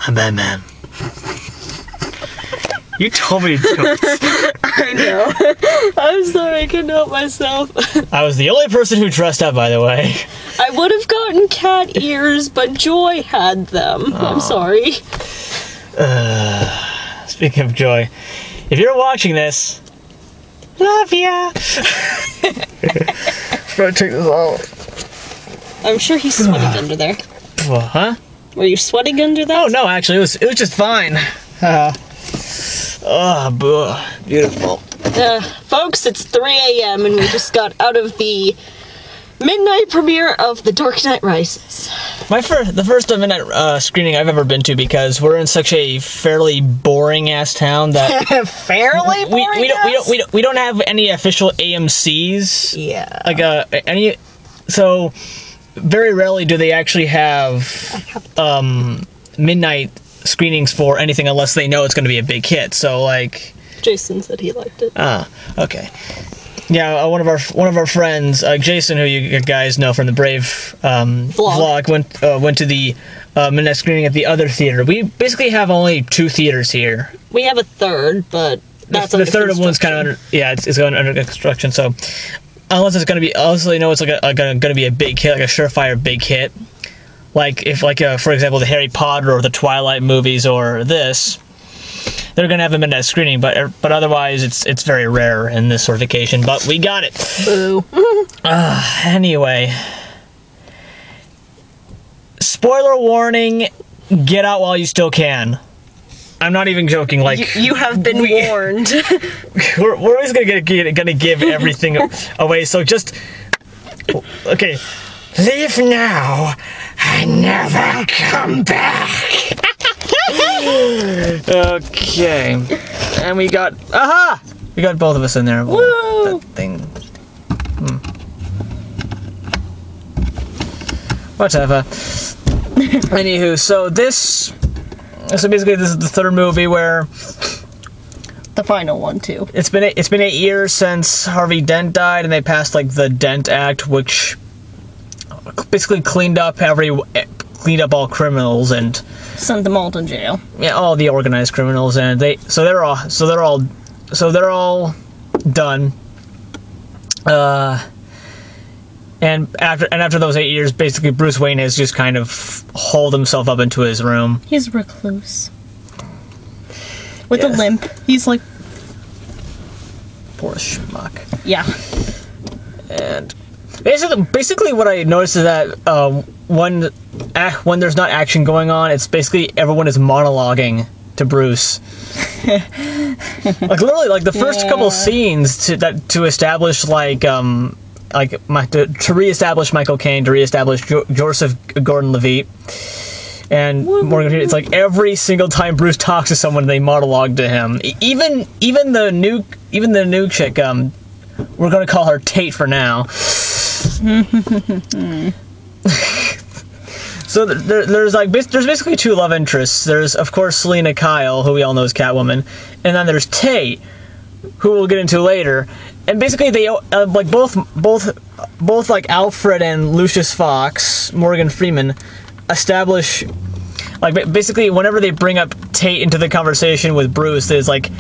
I'm Batman. You told me to do it. I know. I'm sorry, I couldn't help myself. I was the only person who dressed up, by the way. I would have gotten cat ears, but Joy had them. Aww. I'm sorry. Speaking of Joy, if you're watching this, love ya. Try to take this out. I'm sure he's sweating under there. Well, huh? Were you sweating under that? Oh no, actually, it was just fine. Beautiful. Folks, it's 3 a.m. and we just got out of the midnight premiere of The Dark Knight Rises. The first midnight screening I've ever been to, because we're in such a fairly boring ass town that fairly boring. We don't have any official AMCs. Yeah. Like so very rarely do they actually have midnight screenings for anything unless they know it's going to be a big hit. So like, Jason said he liked it. Okay. Yeah, one of our friends, Jason, who you guys know from the Brave vlog, went to the midnight screening at the other theater. We basically have only 2 theaters here. We have a third, but that's the third one's kind of under. Yeah, it's going under construction. So unless it's going to be, honestly, no, it's like going to be a big hit, like a surefire big hit. Like if, for example, the Harry Potter or the Twilight movies or this, they're gonna have a midnight screening, but otherwise it's very rare in this sort of occasion. But we got it. Boo. Anyway, spoiler warning: get out while you still can. I'm not even joking. Like you have been warned. We're always gonna give everything away. So just okay. Leave now and never come back. Okay, and we got we got both of us in there. Woo! That thing. Whatever. Anywho, so basically this is the third movie where the final one too. It's been 8 years since Harvey Dent died, and they passed like the Dent Act, which basically cleaned up all criminals and sent them all to jail. Yeah, all the organized criminals, and they're all done. And after those 8 years, basically Bruce Wayne has just kind of holed himself up into his room. He's recluse. With a limp. He's like, poor schmuck. Yeah. And basically what I noticed is that when there's not action going on, it's basically everyone is monologuing to Bruce. Like literally, like the first couple scenes to establish to reestablish Michael Caine, to reestablish Joseph Gordon-Levitt and Morgan Freeman. It's like every single time Bruce talks to someone, they monologue to him. Even the new chick. We're gonna call her Tate for now. So there's basically 2 love interests. There's of course Selina Kyle, who we all know is Catwoman, and then there's Tate, who we'll get into later. And basically they like both like Alfred and Lucius Fox, Morgan Freeman, establish like basically whenever they bring up Tate into the conversation with Bruce, there's like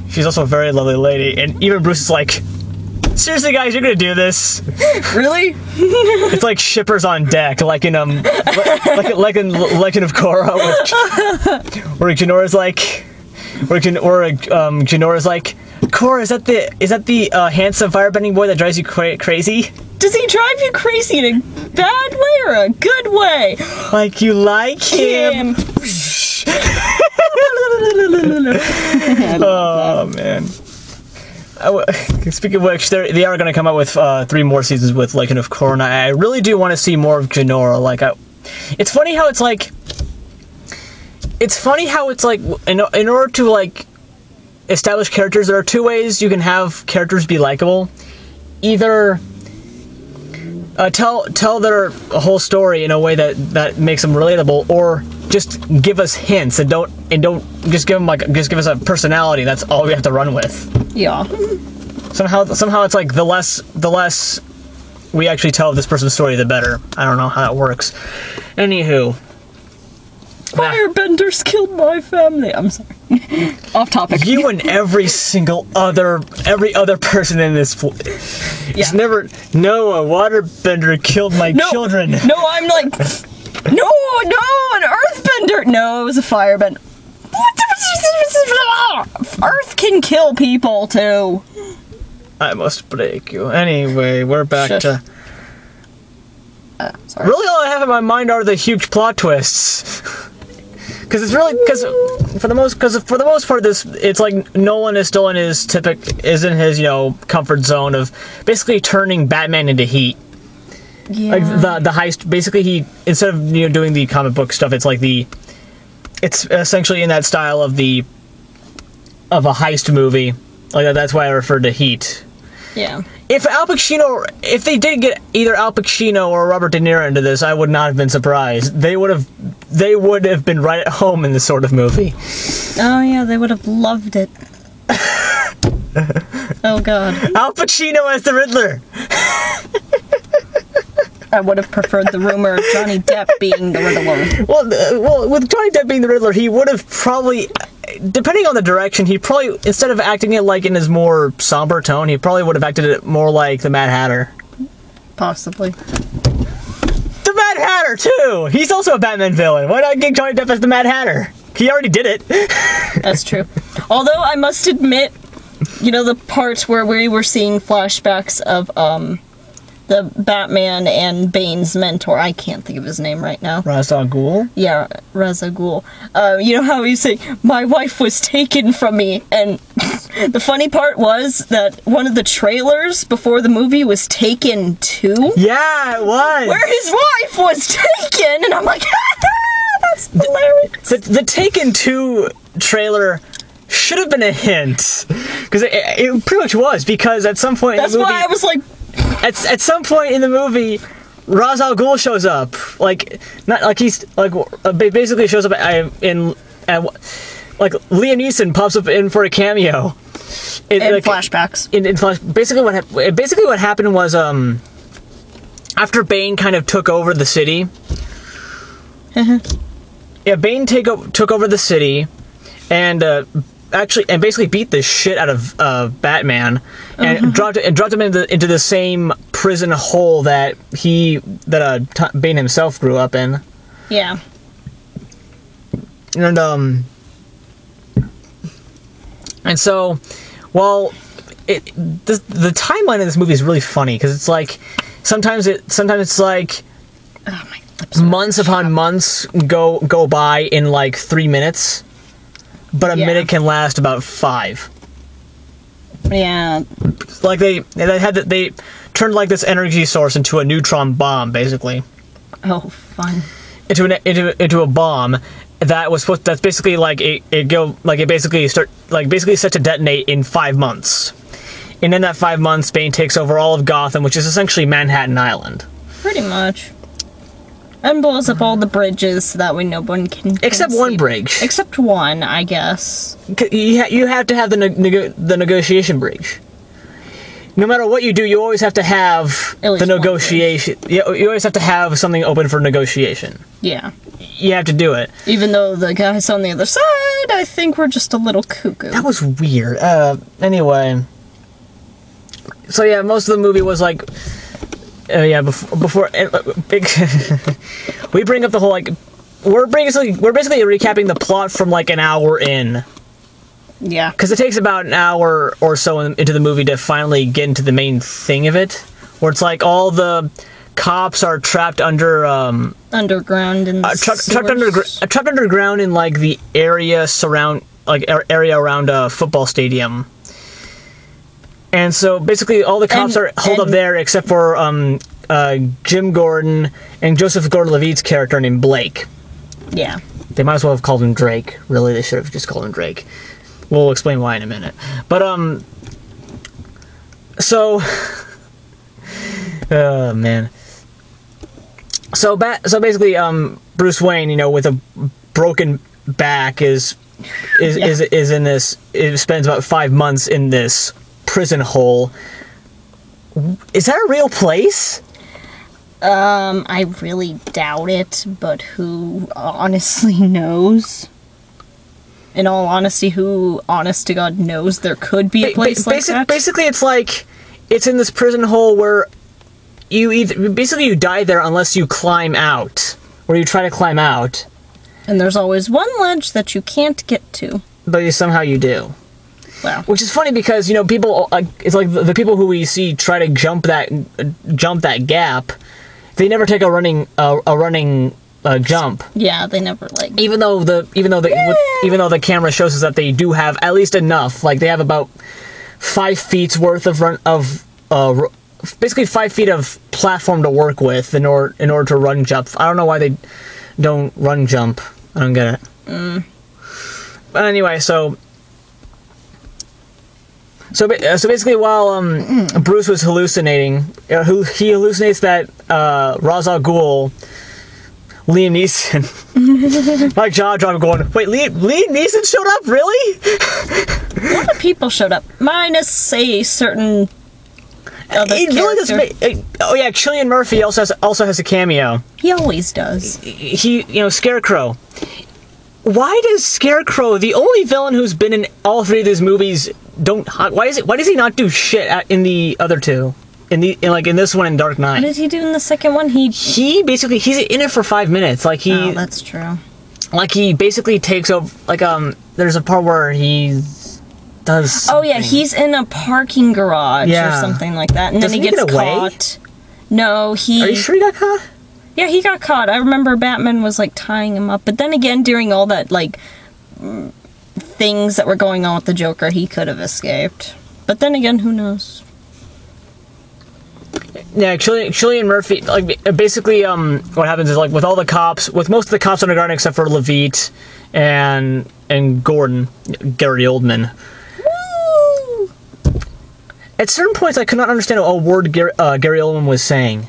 she's also a very lovely lady, and even Bruce is like, seriously, guys, you're gonna do this? Really? It's like shippers on deck, like in like in Legend of Korra, where Genora's like, Genora's like, Korra, is that the handsome firebending boy that drives you crazy? Does he drive you crazy in a bad way or a good way? Like you like him? Oh man. Speaking of which, they are going to come out with 3 more seasons with Legend of Korra. I really do want to see more of Genora. Like, it's funny how it's like. In order to like establish characters, there are 2 ways you can have characters be likable. Either tell their whole story in a way that makes them relatable, or just give us hints and don't just give us a personality. That's all we have to run with. Yeah. Somehow it's like the less we actually tell this person's story, the better. I don't know how that works. Anywho, firebenders killed my family. I'm sorry. Off topic. You and every other person in this it's never, no, a waterbender killed my children. No, I'm like, no, an earthbender. No, it was a firebender. Earth can kill people too. I must break you. Anyway, we're back to... Sorry. Really all I have in my mind are the huge plot twists. Because for the most part, it's like Nolan is still in his comfort zone of basically turning Batman into Heat. Yeah. Like the heist, basically he, instead of doing the comic book stuff, it's essentially in that style of a heist movie. Like that's why I referred to Heat. Yeah. If they did get either Al Pacino or Robert De Niro into this, I would not have been surprised. They would have been right at home in this sort of movie. Oh yeah, they would have loved it. Oh god. Al Pacino as the Riddler. I would have preferred the rumor of Johnny Depp being the Riddler. Well, with Johnny Depp being the Riddler, he would have probably, depending on the direction, he probably, instead of acting it like in his more somber tone, he probably would have acted it more like the Mad Hatter. Possibly. The Mad Hatter, too! He's also a Batman villain. Why not get Johnny Depp as the Mad Hatter? He already did it. That's true. Although, I must admit, the parts where we were seeing flashbacks of, the Batman and Bane's mentor. I can't think of his name right now. Ra's al Ghul? Yeah, Ra's al Ghul. You know how he's saying, my wife was taken from me, and the funny part was that one of the trailers before the movie was Taken 2? Yeah, it was! Where his wife was taken, and I'm like, that's hilarious. The Taken 2 trailer should have been a hint. Because it pretty much was, because at some point in the movie... That's why I was like... At some point in the movie, Ra's al Ghul shows up. Basically shows up Liam Neeson pops up in for a cameo. In flashbacks. Basically what happened was, after Bane kind of took over the city... Yeah, Bane took over the city, and basically beat the shit out of Batman, and dropped him into the same prison hole that Bane himself grew up in. Yeah. And so, while the timeline of this movie is really funny because it's like sometimes it's like months upon months go by in like 3 minutes. But a minute can last about 5. Yeah. Like they turned like this energy source into a neutron bomb, basically. Oh, fun. Into a bomb that's basically like basically set to detonate in 5 months. And in that 5 months, Bane takes over all of Gotham, which is essentially Manhattan Island. Pretty much. And blows up all the bridges so that way no one can... Except one bridge. Except one, I guess. You have to have the negotiation bridge. No matter what you do, you always have to have the negotiation. You always have to have something open for negotiation. Yeah. You have to do it. Even though the guys on the other side, I think, were just a little cuckoo. That was weird. Anyway. So yeah, most of the movie was like... before we bring up the whole we're basically recapping the plot from like an hour in. Yeah. Because it takes about an hour or so into the movie to finally get into the main thing of it, where it's like all the cops are trapped underground in the trapped underground in like the area around a football stadium. And so basically all the cops are holed up there except for Jim Gordon and Joseph Gordon-Levitt's character named Blake. Yeah. They might as well have called him Drake. Really, they should have just called him Drake. We'll explain why in a minute. But, so... oh, man. So basically, Bruce Wayne, with a broken back is in this... It spends about 5 months in this prison hole. Is that a real place? I really doubt it, but who honestly knows? In all honesty, who, honest to God, knows there could be a place like that? Basically, it's like, it's in this prison hole where you die there unless you climb out, or you try to climb out. And there's always one ledge that you can't get to. But somehow you do. Wow. Which is funny because, you know, people, it's like the people who we see try to jump that gap, they never take a running jump. Yeah, they never, like... Even though the camera shows us that they do have at least enough, like they have about 5 feet's worth of basically 5 feet of platform to work with in order to run jump. I don't know why they don't run jump. I don't get it. But anyway, so basically, while Bruce was hallucinating, he hallucinates that Ra's al Ghul, Liam Neeson, like jaw drop, going, wait, Liam Neeson showed up, really? A lot of people showed up, minus a certain other character. Oh yeah, Cillian Murphy also has a cameo. He always does. Scarecrow. Why does Scarecrow, the only villain who's been in all 3 of these movies, why does he not do shit in the other 2? In this one in Dark Knight. What did he do in the second one? He basically, he's in it for 5 minutes. Like oh, that's true. Like he basically takes over. Like there's a part where he does. Something. Oh yeah, he's in a parking garage or something like that, and then he gets caught. No, Are you sure he got caught? Yeah, he got caught. I remember Batman was, like, tying him up. But then again, during all that, like, things that were going on with the Joker, he could have escaped. But then again, who knows? Yeah, Cillian Murphy, like, basically, what happens is, like, with all the cops, with most of the cops under guard except for Levite and Gordon, Gary Oldman. Woo! At certain points, I could not understand a word Gary Oldman was saying.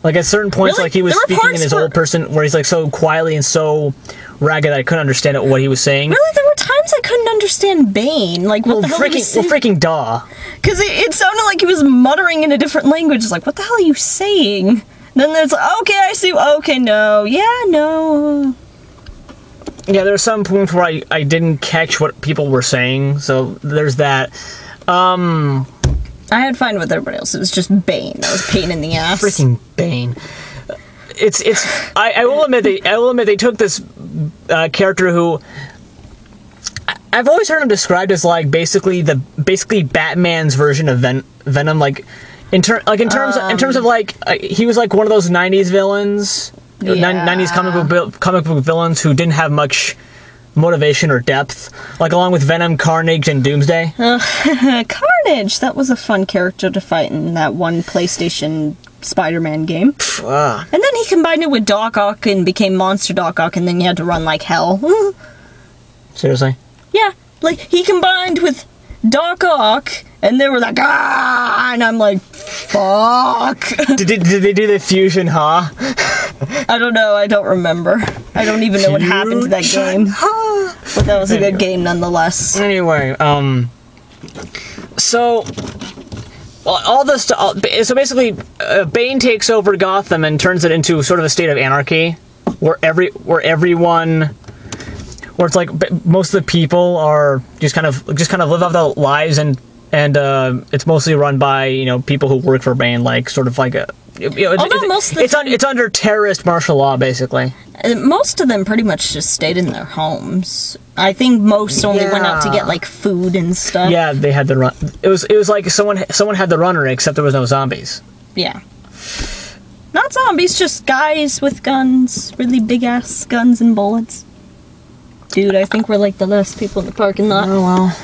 Like, at certain points, really? Like, he was speaking in his old person, where he's, like, so quietly and so ragged that I couldn't understand what he was saying. Really? There were times I couldn't understand Bane. Like, what the hell he was saying? Well, freaking duh. Because it sounded like he was muttering in a different language. It's like, what the hell are you saying? Then there's like, okay, I see, okay, no, yeah, no. Yeah, there were some points where I didn't catch what people were saying, so there's that. I had fun with everybody else. It was just Bane. That was a pain in the ass. Freaking Bane. I will admit they took this character who I've always heard him described as like basically Batman's version of Venom. Like in terms of like he was like one of those '90s villains, yeah. '90s comic book villains who didn't have much motivation or depth, like along with Venom, Carnage, and Doomsday. Carnage, that was a fun character to fight in that one PlayStation Spider-Man game. And then he combined it with Doc Ock and became Monster Doc Ock, and then you had to run like hell. Seriously? Yeah, like he combined with Doc Ock, and they were like, ah, and I'm like, fuck. Did they do the fusion, huh? I don't know, I don't remember. I don't even know what happened to that game. But that was a good game nonetheless. Anyway, so all this stuff. So basically, Bane takes over Gotham and turns it into sort of a state of anarchy, where it's like most of the people are just kind of live out their lives, and it's mostly run by people who work for Bane, like sort of like a. It's under terrorist martial law, basically. Most of them pretty much just stayed in their homes. I think most only went out to get like food and stuff. Yeah, they had the run. It was like someone had the runner, except there was no zombies. Yeah, not zombies, just guys with guns, really big ass guns and bullets. Dude, I think we're like the last people in the parking lot. Oh well.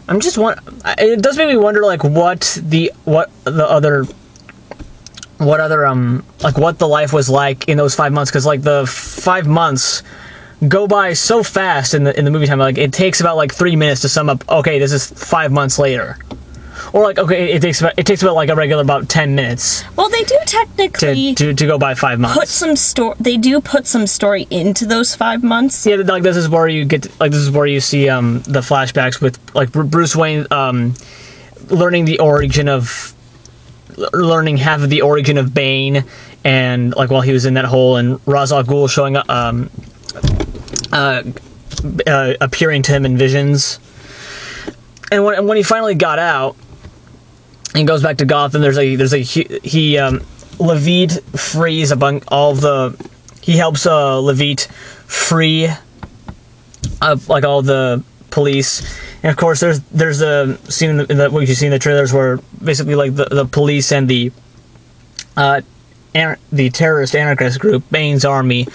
I'm just it does make me wonder, like what the life was like in those 5 months, because like the 5 months go by so fast in the movie time. Like it takes about like 3 minutes to sum up. Okay, this is 5 months later, or like okay, it takes about like a regular about 10 minutes. Well, they do technically to go by 5 months. They do put some story into those 5 months. Yeah, like this is where you see the flashbacks with like Bruce Wayne learning the origin of learning half of the origin of Bane, and like while he was in that hole, and Ra's al Ghul showing up, appearing to him in visions. And when he finally got out and goes back to Gotham, Levite frees he helps Levite free like all the police. And of course there's a scene in what you see in the trailers where basically like the police and the terrorist anarchist group, Bane's army,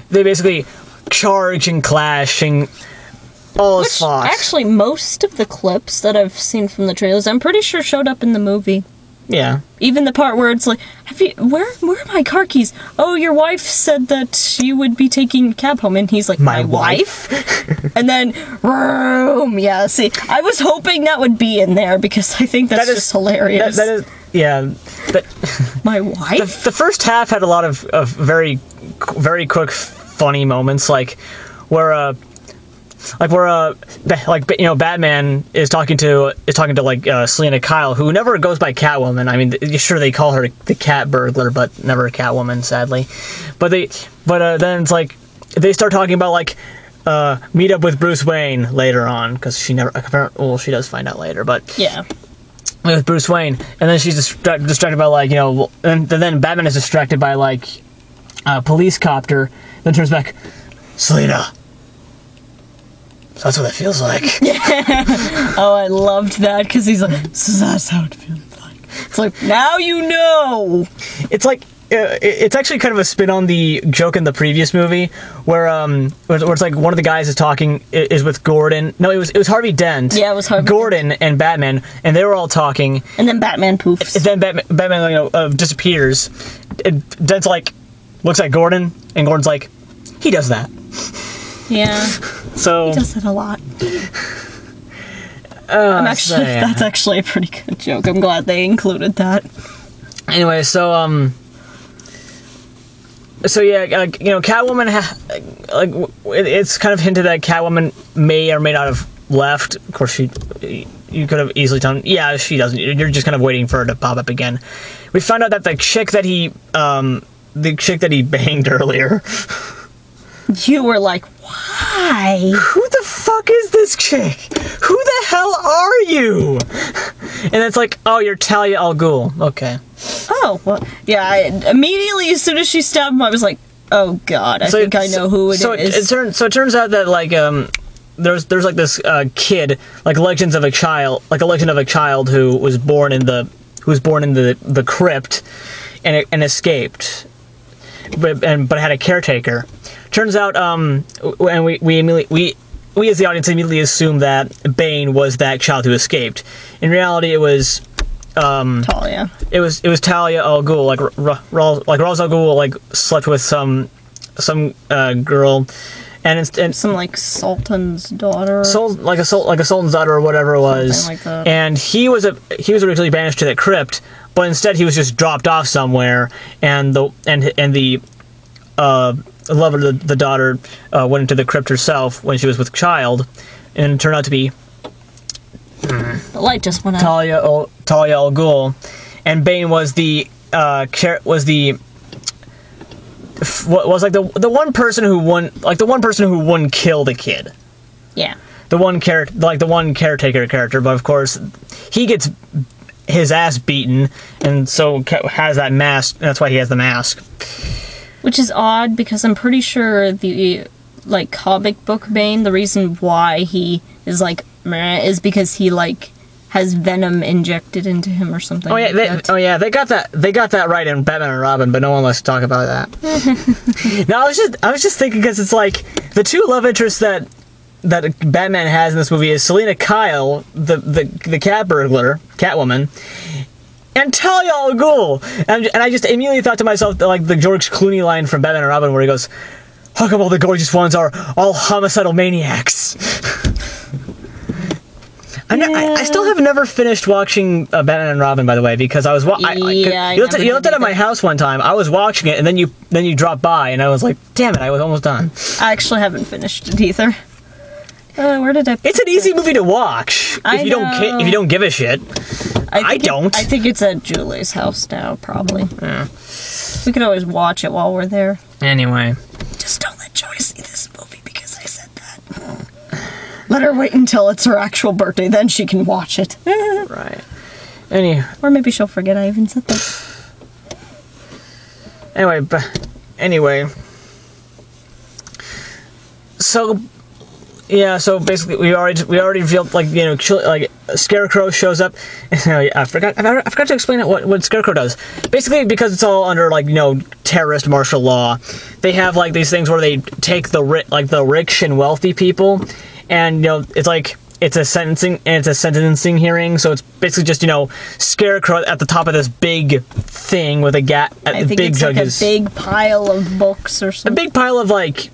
they basically charge and clash and all is lost. Actually, most of the clips that I've seen from the trailers, I'm pretty sure showed up in the movie. Yeah. Even the part where it's like, where are my car keys? Oh, your wife said that you would be taking a cab home, and he's like, my wife? And then, vroom, yeah, see, I was hoping that would be in there, because I think that's just hilarious. That is, yeah. My wife? The first half had a lot of very, very quick, funny moments, like where Batman is talking to Selina Kyle, who never goes by Catwoman. I mean, sure they call her the Cat Burglar, but never Catwoman, sadly. But then it's like they start talking about like meet up with Bruce Wayne later on, because she does find out later, but yeah. With Bruce Wayne, and then she's distracted by like and then Batman is distracted by like a police copter. Then turns back, Selina. So that's what it feels like. Oh, I loved that, because he's like, so that's how it feels like. It's like, now you know! It's like, it's actually kind of a spin on the joke in the previous movie, where it's like one of the guys is with Gordon. No, it was Harvey Dent. Yeah, it was Harvey Gordon Dent. And Batman, and they were all talking. And then Batman poofs. And then Batman disappears. And Dent's like, looks at Gordon, and Gordon's like, he does that. Yeah. So he does it a lot. That's actually a pretty good joke. I'm glad they included that. Anyway, so yeah, Catwoman, it's kind of hinted that Catwoman may or may not have left. Of course, you could have easily done. Yeah, she doesn't. You're just kind of waiting for her to pop up again. We found out that the chick that he banged earlier. You were like, why? Who the fuck is this chick? Who the hell are you? And it's like, oh, you're Talia al Ghul. Okay. Oh, well, yeah, immediately as soon as she stabbed him, I was like, oh god, I think I know who it is. So it turns out that, like, there's like this kid, like a legend of a child who was born in the crypt and escaped, but had a caretaker. Turns out, and we as the audience immediately assume that Bane was that child who escaped. In reality, it was Talia. It was Talia al Ghul, like Ra's al Ghul, like slept with some girl, and some like sultan's daughter, like a sultan's daughter or whatever it was. Something like that. And he was originally banished to the crypt, but instead he was just dropped off somewhere, and the lover, the daughter, went into the crypt herself when she was with child, and it turned out to be the light just went out. Talia al Ghul, and Bane was the one person who wouldn't kill the kid. Yeah. The one caretaker character, but of course he gets his ass beaten, and so has that mask. That's why he has the mask. Which is odd, because I'm pretty sure the comic book Bane, the reason why he is like meh is because he like has venom injected into him or something. They got that right in Batman and Robin, but no one wants to talk about that. No, I was just thinking, because it's like the two love interests that Batman has in this movie is Selina Kyle, the cat burglar, Catwoman, and Talia al Ghul. And I just immediately thought to myself, like the George Clooney line from Batman and Robin, where he goes, "How come all the gorgeous ones are all homicidal maniacs?" I still have never finished watching Batman and Robin, by the way, because I was you looked at it at my house one time. I was watching it, and then you dropped by, and I was like, damn it, I was almost done. I actually haven't finished it either. Where did I? It's an easy movie to watch if you don't give a shit. I don't. I think it's at Julie's house now, probably. Yeah. We could always watch it while we're there. Anyway. Just don't let Joy see this movie because I said that. Let her wait until it's her actual birthday, then she can watch it. Right. Or maybe she'll forget I even said that. Anyway. So, yeah. So basically, we already revealed, like, you know, like Scarecrow shows up. I forgot to explain what Scarecrow does. Basically, because it's all under, like, you know, terrorist martial law, they have like these things where they take the rich and wealthy people, and, you know, it's a sentencing hearing, so it's basically just, you know, Scarecrow at the top of this big thing with a big judges. Like a big pile of books or something. A big pile of, like,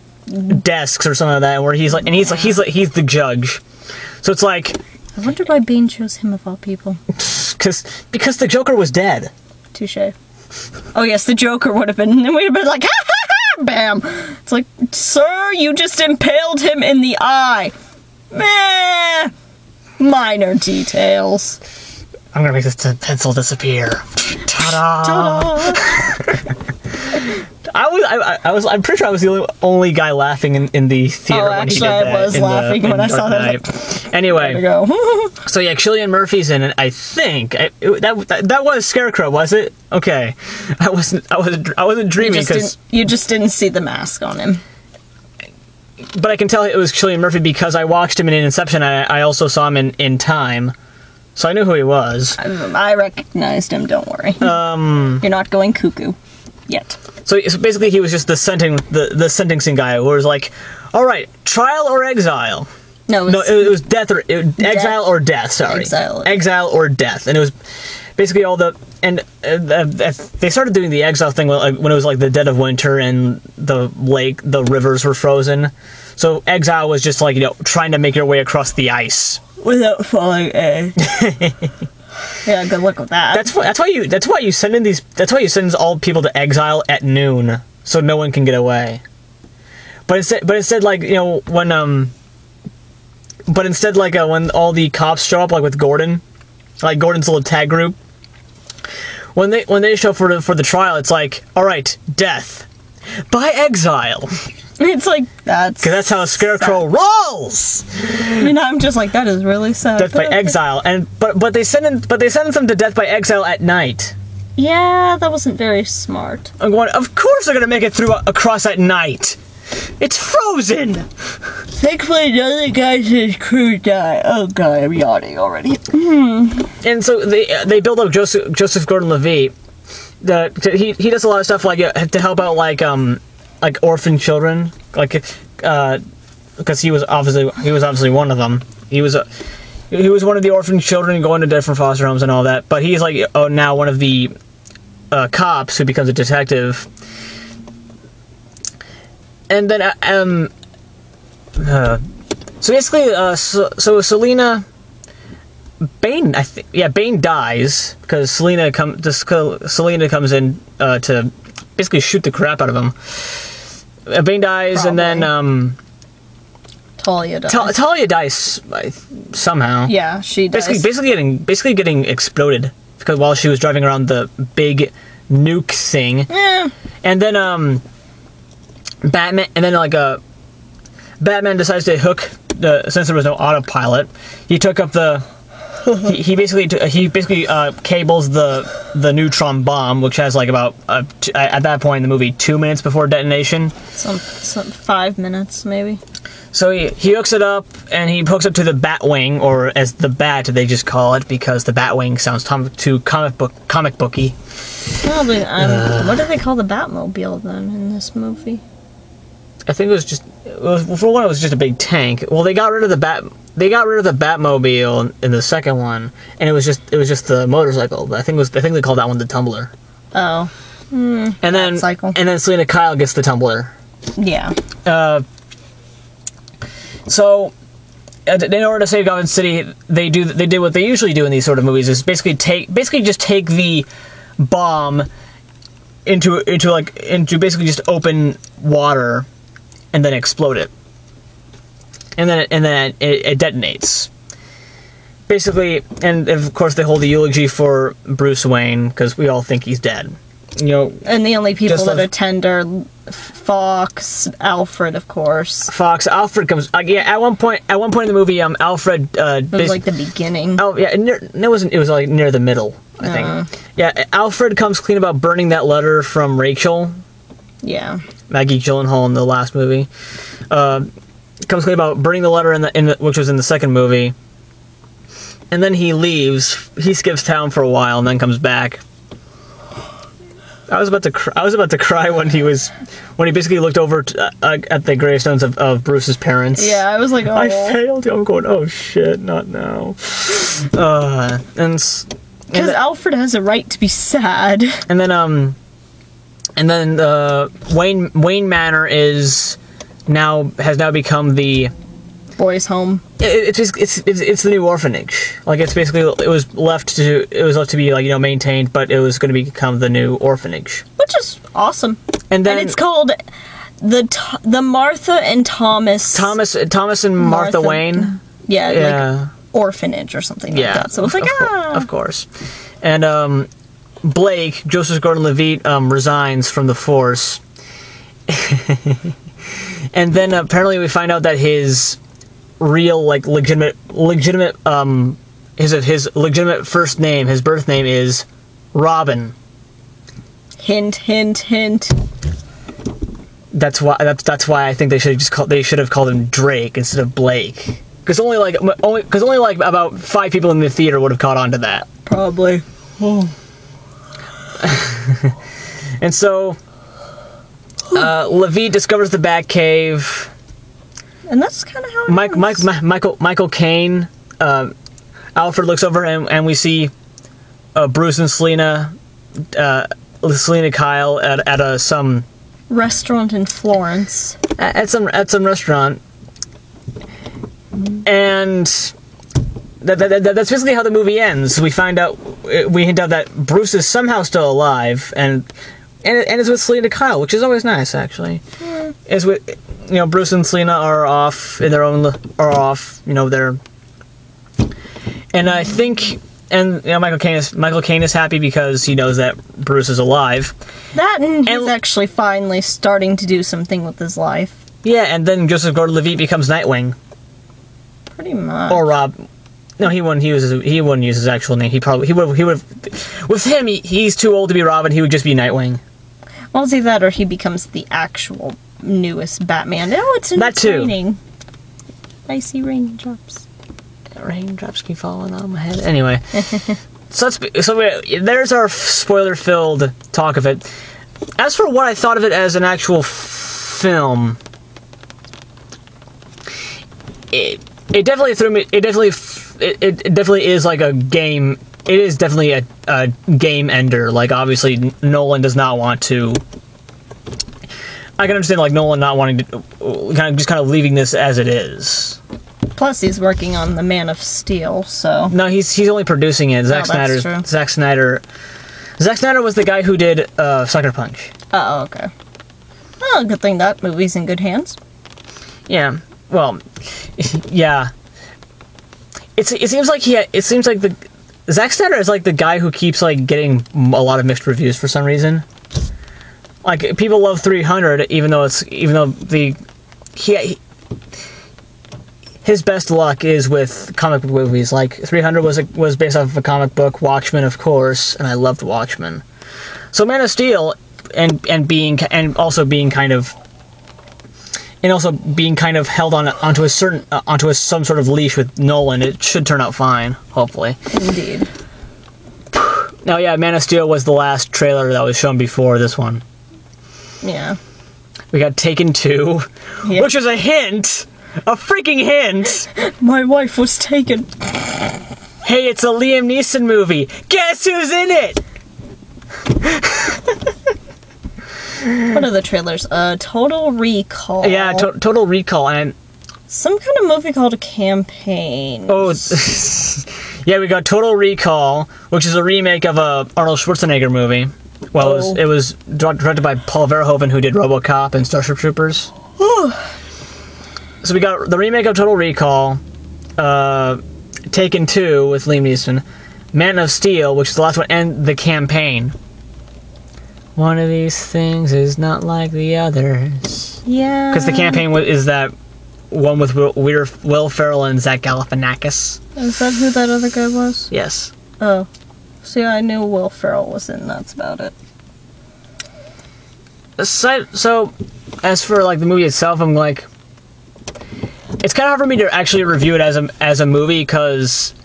desks or something like that, where he's the judge. So it's like, I wonder why Bane chose him of all people. because the Joker was dead. Touche. Oh yes, the Joker would have been. And we'd have been like, ha ha ha, bam. It's like, sir, you just impaled him in the eye. Meh. Minor details. I'm gonna make this pencil disappear. Ta-da! Ta-da! I'm pretty sure I was the only guy laughing in the theater when he did that. I was laughing when I saw that. Anyway, there we go. So yeah, Cillian Murphy's in it. I think that was Scarecrow, was it? Okay, I wasn't dreaming because you just didn't see the mask on him. But I can tell it was Cillian Murphy because I watched him in Inception. I also saw him in Time, so I knew who he was. I recognized him. Don't worry. You're not going cuckoo yet. So basically, he was just the sentencing guy who was like, "All right, trial or exile." No, it was death or exile or death. Sorry, exile or death, and it was basically all the they started doing the exile thing when it was like the dead of winter and the rivers were frozen. So exile was just like, you know, trying to make your way across the ice without falling in. Yeah, good luck with that. That's why you send all people to exile at noon, so no one can get away. But instead, like, you know, when when all the cops show up, like with Gordon, like Gordon's little tag group, when they show for the trial, it's like, all right, death by exile. It's like that's how a Scarecrow rolls. I mean, I'm just like, that is really sad. Death by exile, but they sentence them to death by exile at night. Yeah, that wasn't very smart. I'm going, of course they're gonna make it through across at night. It's frozen. Thankfully, none of the guys in his crew die. Oh god, I'm yawning already. And so they build up Joseph Gordon-Levitt. He does a lot of stuff like to help out like orphan children, like because he was obviously one of them. He was one of the orphan children going to different foster homes and all that. But he's like now one of the cops who becomes a detective. And then so basically so Selina Bane Bane dies because Selina comes in to basically shoot the crap out of him. Bane dies. Probably. And then Talia dies. Talia dies somehow. Yeah, she dies. Basically getting exploded because while she was driving around the big nuke thing. Yeah. And then Batman decides to hook since there was no autopilot. He took up he basically cables the neutron bomb, which has like about at that point in the movie 2 minutes before detonation. Some 5 minutes maybe. So he hooks it up, and he hooks up to the Batwing, or as the Bat they just call it because the Batwing sounds too comic booky. Well, what do they call the Batmobile then in this movie? I think it was just a big tank. Well, they got rid of the Batmobile in the second one, and it was just the motorcycle. But I think they called that one the Tumbler. Oh. And then Selina Kyle gets the Tumbler. Yeah. So in order to save Gotham City, they did what they usually do in these sort of movies, is basically just take the bomb into basically just open water and then explode it. And then it detonates. basically, and of course they hold a eulogy for Bruce Wayne because we all think he's dead. You know, and the only people that attend are Fox, Alfred, of course. Alfred comes. At one point in the movie, Alfred. It was like the beginning. Oh yeah, it wasn't. It was like near the middle, I think. Yeah, Alfred comes clean about burning that letter from Rachel. Yeah. Maggie Gyllenhaal in the last movie. Comes clean about burning the letter which was in the second movie. And then he leaves. He skips town for a while and then comes back. I was about to cry when he basically looked over at the gravestones of Bruce's parents. Yeah, I was like, oh. I failed. I'm going, oh shit, not now. Because Alfred has a right to be sad. And then Wayne Manor has now become the boys' home. It's the new orphanage. Like it's basically it was left to be like, you know, maintained, but it was going to become the new orphanage, which is awesome. And it's called the Martha and Thomas and Martha Wayne. Yeah. Like orphanage or something like that. So it's like of course. And Blake, Joseph Gordon-Levitt, resigns from the force. And then apparently we find out that his real, like, legitimate his legitimate first name, his birth name is Robin. Hint, hint, hint. That's why I think they should have called him Drake instead of Blake. Because only about 5 people in the theater would have caught on to that. Probably. Oh. And so Levitt discovers the Batcave. And that's kind of how it Michael Caine, Alfred looks over and we see Bruce and Selina Kyle at some restaurant in Florence. At some restaurant, and that's basically how the movie ends. We hint out that Bruce is somehow still alive, and it's with Selina Kyle, which is always nice, actually. Yeah. It's with, you know, Bruce and Selina are off, you know, they're... And I think... And, you know, Michael Caine is happy because he knows that Bruce is alive. And he's actually finally starting to do something with his life. Yeah, and then Joseph Gordon-Levitt becomes Nightwing. Pretty much. Or Rob... No, he wouldn't use his actual name. He would have... With him, he's too old to be Robin. He would just be Nightwing. Well, it's either that or he becomes the actual newest Batman. Oh, it's raining. I see raindrops. Raindrops keep falling on my head. Anyway, there's our spoiler-filled talk of it. As for what I thought of it as an actual film, it definitely threw me. It definitely is like a game. It is definitely a game ender. Like, obviously, Nolan does not want to... I can understand, like, Nolan not wanting to... kind of leaving this as it is. Plus, he's working on The Man of Steel, so... No, he's only producing it. Zack Snyder was the guy who did Sucker Punch. Oh, okay. Oh, good thing that movie's in good hands. Yeah. Well, yeah. It seems like the... Zack Snyder is like the guy who keeps like getting a lot of mixed reviews for some reason. Like, people love 300, his best luck is with comic book movies. Like, 300 was based off of a comic book, Watchmen, of course, and I loved Watchmen. So Man of Steel and also being kind of held onto some sort of leash with Nolan, it should turn out fine, hopefully. Indeed. Now, yeah, Man of Steel was the last trailer that was shown before this one. Yeah. We got Taken 2, which is a hint! A freaking hint! My wife was taken. Hey, it's a Liam Neeson movie! Guess who's in it?! What are the trailers? Total Recall. Yeah, Total Recall, and... some kind of movie called A Campaign. Oh, yeah, we got Total Recall, which is a remake of a Arnold Schwarzenegger movie. Well, it was directed by Paul Verhoeven, who did RoboCop and Starship Troopers. So we got the remake of Total Recall, Taken 2 with Liam Neeson, Man of Steel, which is the last one, and The Campaign. One of these things is not like the others. Yeah. Because The Campaign is that one with Will Ferrell and Zach Galifianakis. Is that who that other guy was? Yes. Oh. See, I knew Will Ferrell was in. That's about it. So, as for like the movie itself, I'm like, it's kind of hard for me to actually review it as a movie, because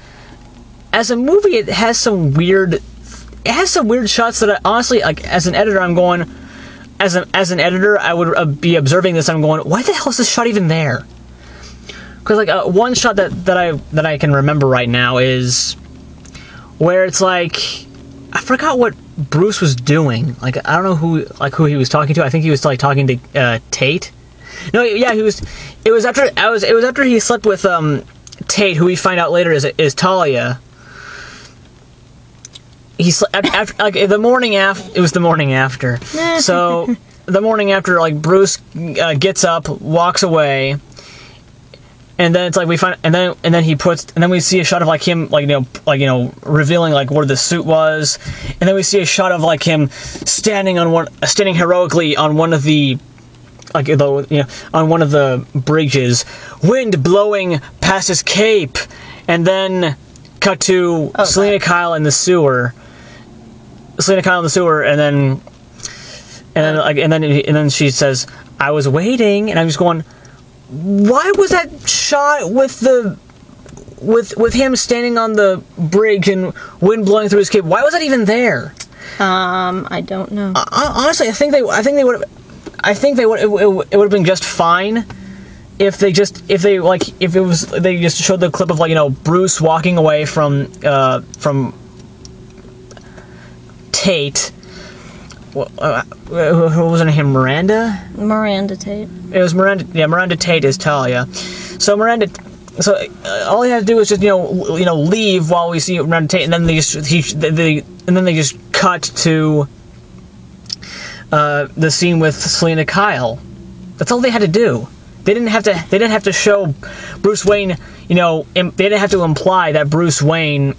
as a movie it has some weird shots that I honestly, like, as an editor, I'm going, as an editor, I would be observing this and I'm going, why the hell is this shot even there? Because like one shot that I can remember right now is where it's like, I forgot what Bruce was doing. Like, I don't know who he was talking to. I think he was like talking to Tate. No, yeah, it was after he slept with Tate, who we find out later is Talia. He slept after, like, the morning after. It was the morning after. So the morning after, like, Bruce gets up, walks away, and then it's like we find, and then we see a shot of like him, like, revealing like where the suit was, and then we see a shot of like him standing heroically on one of the, like, on one of the bridges, wind blowing past his cape, and then cut to Selena Kyle in the sewer. And then she says, "I was waiting," and I'm just going, why was that shot with him standing on the bridge and wind blowing through his cape? Why was that even there? I don't know. Honestly, I think they would it would have been just fine if they just showed the clip of, like, Bruce walking away from Tate. What was her name? Miranda? Miranda Tate. It was Miranda. Yeah, Miranda Tate is Talia. So all he had to do was just leave while we see Miranda Tate, and then they just cut to the scene with Selena Kyle. That's all they had to do. They didn't have to show Bruce Wayne. They didn't have to imply that Bruce Wayne.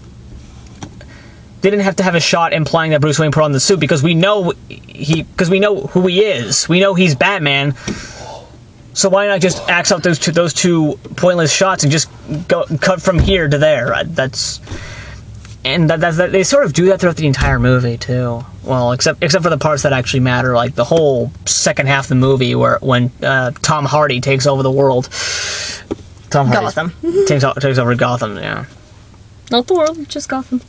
They didn't have to have a shot implying that Bruce Wayne put on the suit, because we know who he is. We know he's Batman. So why not just axe out those two pointless shots and just cut from here to there? That's they sort of do that throughout the entire movie too. Well, except for the parts that actually matter, like the whole second half of the movie when Tom Hardy takes over the world. Gotham. takes over Gotham. Yeah. Not the world, just Gotham.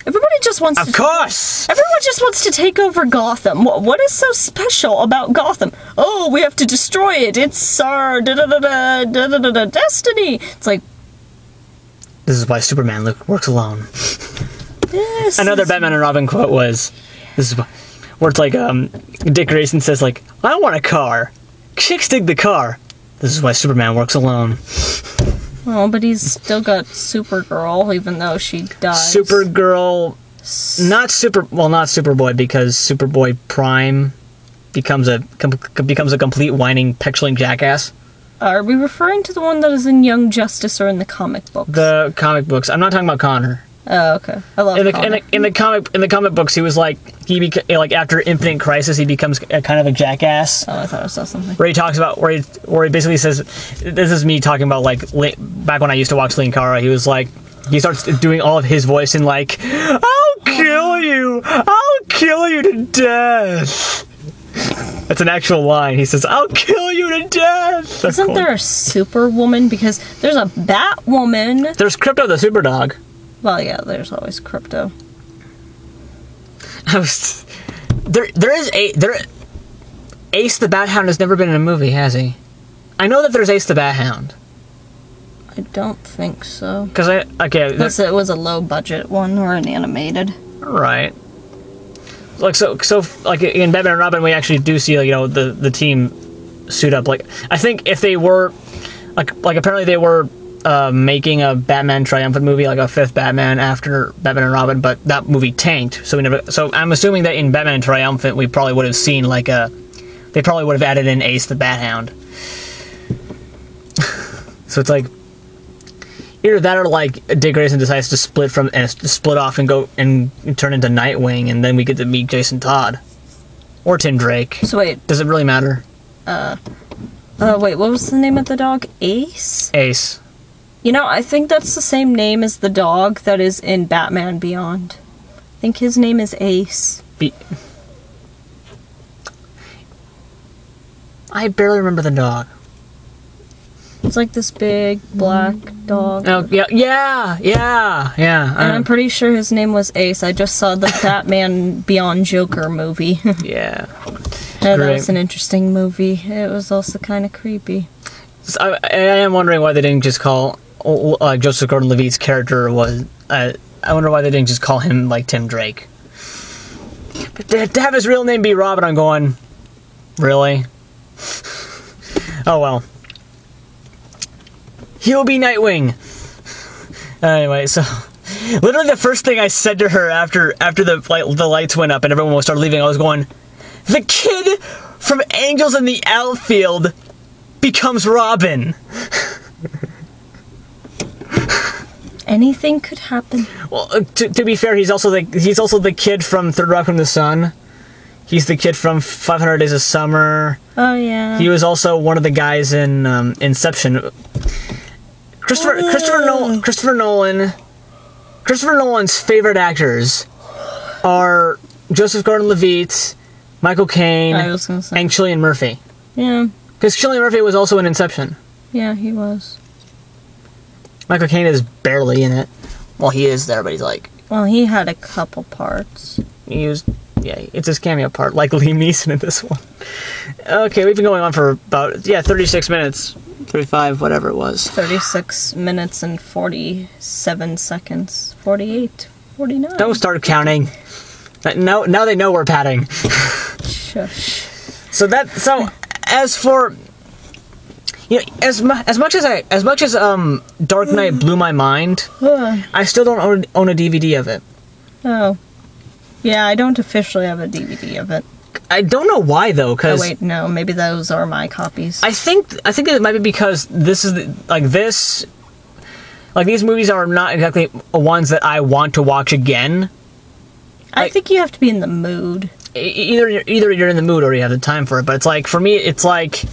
Everybody just wants Of course! Everyone just wants to take over Gotham. What is so special about Gotham? Oh, we have to destroy it. It's our destiny. It's like, this is why Superman works alone. Another Batman and Robin quote was, where it's like, Dick Grayson says, like, I want a car. Chicks dig the car. This is why Superman works alone. Oh, but he's still got Supergirl, even though she dies. Supergirl, not Superboy, because Superboy Prime becomes a complete whining, petulant jackass. Are we referring to the one that is in Young Justice or in the comic books? The comic books. I'm not talking about Connor. Oh, okay. I love Connor. In the comic books, he was like after Infinite Crisis, he becomes kind of a jackass. Oh, I thought I saw something. Where he talks about where he basically says, this is me talking about, like, back when I used to watch Linkara. He was like, he starts doing all of his voice in, like, I'll kill you to death. That's an actual line. He says, I'll kill you to death. That's Isn't cool. there a Superwoman? Because there's a Batwoman. There's Crypto the Superdog. Well, yeah, there's always Crypto. Ace the Bat Hound has never been in a movie, has he? I know that there's Ace the Bat Hound. I don't think so. Unless it was a low budget one or an animated. Right. Like so like in Batman and Robin, we actually do see, the team suit up. Like, I think if they were like apparently they were making a Batman Triumphant movie, like a fifth Batman after Batman and Robin, but that movie tanked. So I'm assuming that in Batman Triumphant, we probably would have seen they probably would have added in Ace the Bat Hound. So it's like, Either that or like Dick Grayson decides to split off and go and turn into Nightwing, and then we get to meet Jason Todd or Tim Drake. So wait, does it really matter? Wait, what was the name of the dog? Ace? Ace. You know, I think that's the same name as the dog that is in Batman Beyond. I think his name is Ace. I barely remember the dog. It's like this big black dog. Oh, yeah. And I'm pretty sure his name was Ace. I just saw the Batman Beyond Joker movie. Yeah. That was an interesting movie. It was also kind of creepy. I am wondering why they didn't just call Joseph Gordon-Levitt's character was. I wonder why they didn't just call him like Tim Drake. But to have his real name be Robin, I'm going, really? Oh well. He'll be Nightwing. Anyway, so literally the first thing I said to her after the lights went up and everyone started leaving, I was going, the kid from Angels in the Outfield becomes Robin. Anything could happen. Well, to be fair, he's also the kid from Third Rock from the Sun. He's the kid from 500 Days of Summer. Oh yeah. He was also one of the guys in Inception. Christopher Nolan's favorite actors are Joseph Gordon-Levitt, Michael Caine, and Cillian Murphy. Yeah. Because Cillian Murphy was also in Inception. Yeah, he was. Michael Caine is barely in it. Well, he is there, but he's like... Well, he had a couple parts. It's his cameo part, like Liam Neeson in this one. Okay, we've been going on for about, 36 minutes. 35, whatever it was. 36 minutes and 47 seconds. 48, 49. Don't start counting. Now they know we're padding. Shush. So as for... as much as Dark Knight blew my mind, I still don't own a DVD of it. Oh. Yeah, I don't officially have a DVD of it. I don't know why though, because... Oh wait, no, maybe those are my copies. I think it might be because these movies are not exactly ones that I want to watch again. I think you have to be in the mood. Either you're in the mood or you have the time for it, but it's like, for me, it's like...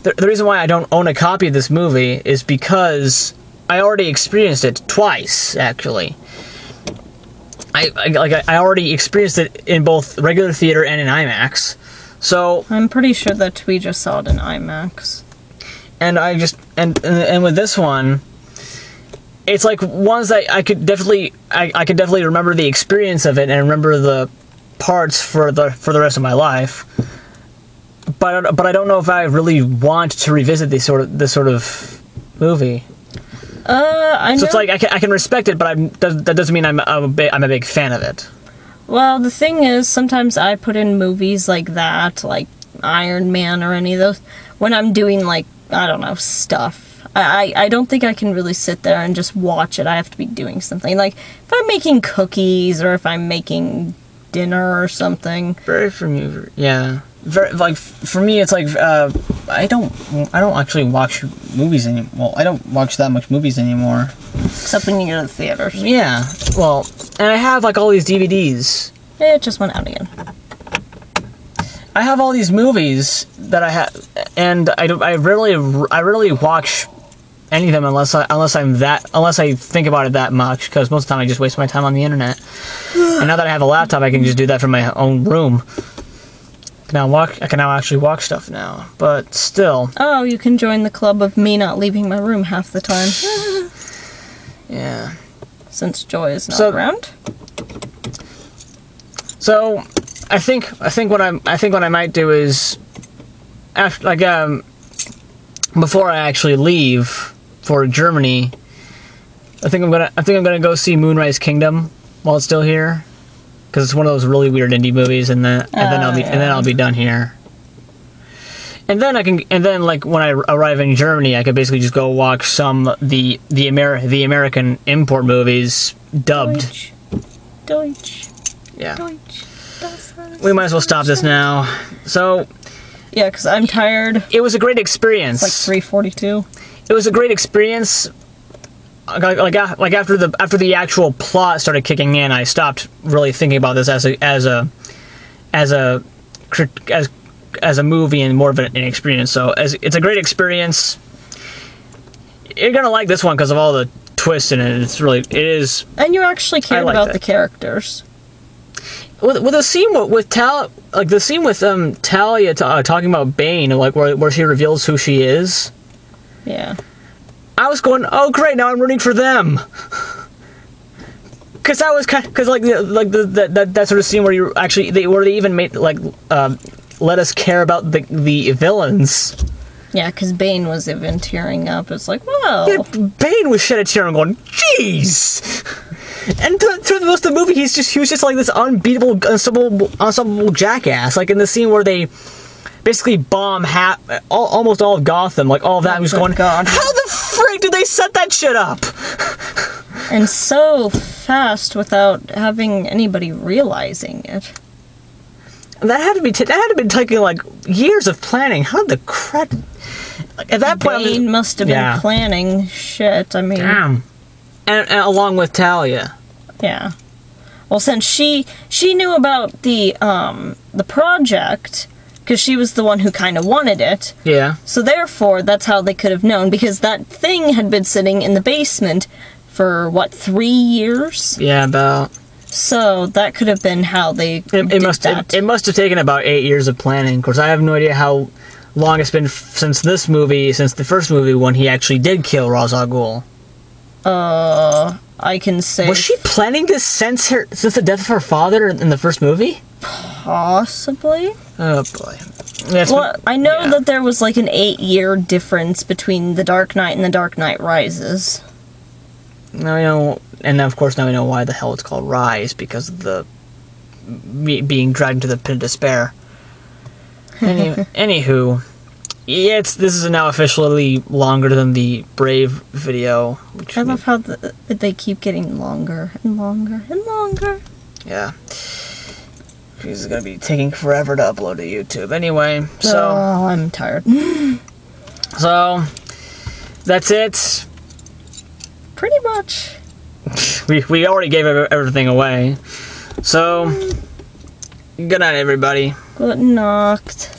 The reason why I don't own a copy of this movie is because I already experienced it twice, actually. I already experienced it in both regular theater and in IMAX. So I'm pretty sure that we just saw it in IMAX. And and with this one, it's like ones that I could definitely remember the experience of it and remember the parts for the rest of my life. But I don't know if I really want to revisit this sort of movie. I know. So it's like I can respect it, but that doesn't mean I'm a big fan of it. Well, the thing is, sometimes I put in movies like that, like Iron Man or any of those, when I'm doing, like, I don't know, stuff. I don't think I can really sit there and just watch it. I have to be doing something. Like, if I'm making cookies or if I'm making dinner or something. Very familiar, yeah. Like, for me, it's like, I don't actually watch movies anymore. Well, I don't watch that much movies anymore. Except when you go to the theaters. Yeah, well, and I have, like, all these DVDs. It just went out again. I have all these movies that I have, and I rarely watch any of them unless I think about it that much, because most of the time I just waste my time on the internet. And now that I have a laptop, I can just do that from my own room. I can now actually watch stuff now, but still. Oh, you can join the club of me not leaving my room half the time. Yeah. Since Joy is not around. So, I think what I might do is, before I actually leave for Germany, I think I'm gonna go see Moonrise Kingdom while it's still here. Because it's one of those really weird indie movies, and then I'll be done here. And then like when I arrive in Germany, I could basically just go watch some the American import movies dubbed. Deutsch. Yeah. We might as well stop this now. So. Yeah, because I'm tired. It was a great experience. It's like 3:42. It was a great experience. like after the actual plot started kicking in, I stopped really thinking about this as a movie and more of an experience. So it's a great experience. You're gonna like this one because of all the twists in it. It is. And you actually cared about the characters. With the scene with Talia talking about Bane, like where she reveals who she is. Yeah. I was going, oh great, now I'm rooting for them. Because that was that sort of scene where where they even made let us care about the villains. Yeah, because Bane was even tearing up. It's like, wow. Yeah, Bane was shed a tear and going, jeez. And through most of the movie, he was just like this unbeatable, unstoppable jackass. Like in the scene where they basically bomb almost all of Gotham, like all of that. Oh, was going, God. How the frick did they set that shit up? And so fast without having anybody realizing it. That had to be taking like years of planning. How the crap? Like, at that point, Bane must have been planning shit. I mean, damn. And along with Talia. Yeah. Well, since she knew about the project, because she was the one who kind of wanted it. Yeah. So therefore, that's how they could have known, because that thing had been sitting in the basement for, what, 3 years? Yeah, about. So that could have been how they did that. It must have taken about 8 years of planning. Of course, I have no idea how long it's been since the first movie, when he actually did kill Ra's al Ghul. I can say... Was she planning this since the death of her father in the first movie? Possibly. Oh, boy. I know that there was like an 8-year difference between The Dark Knight and The Dark Knight Rises. Now we know, and of course now we know why the hell it's called Rise, because of the being dragged into the pit of despair. Anywho, yeah, this is now officially longer than the Brave video. I love how they keep getting longer and longer and longer. Yeah. This is going to be taking forever to upload to YouTube. Anyway, so... Oh, I'm tired. So, that's it. Pretty much. We already gave everything away. So, good night, everybody. Good night.